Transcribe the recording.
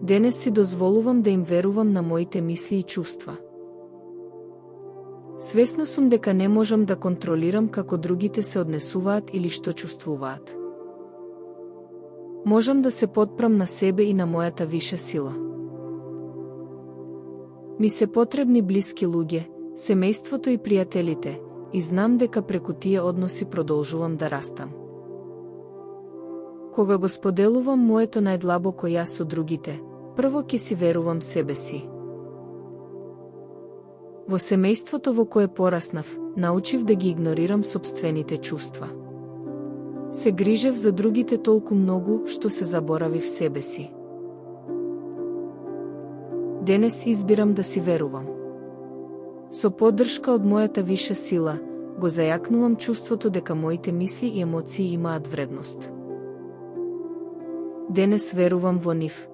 Денес си дозволувам да им верувам на моите мисли и чувства. Свесна сум дека не можам да контролирам како другите се однесуваат или што чувствуваат. Можам да се потпрам на себе и на мојата виша сила. Ми се потребни блиски луѓе, семејството и пријателите, и знам дека преку тие односи продолжувам да растам. Кога го споделувам моето најдлабоко јас со другите, прво ќе си верувам себе си. Во семејството во кое пораснав, научив да ги игнорирам сопствените чувства. Се грижев за другите толку многу, што се заборавив себе си. Денес избирам да си верувам. Со поддршка од мојата виша сила, го зајакнувам чувството дека моите мисли и емоции имаат вредност. Денес верувам во нив,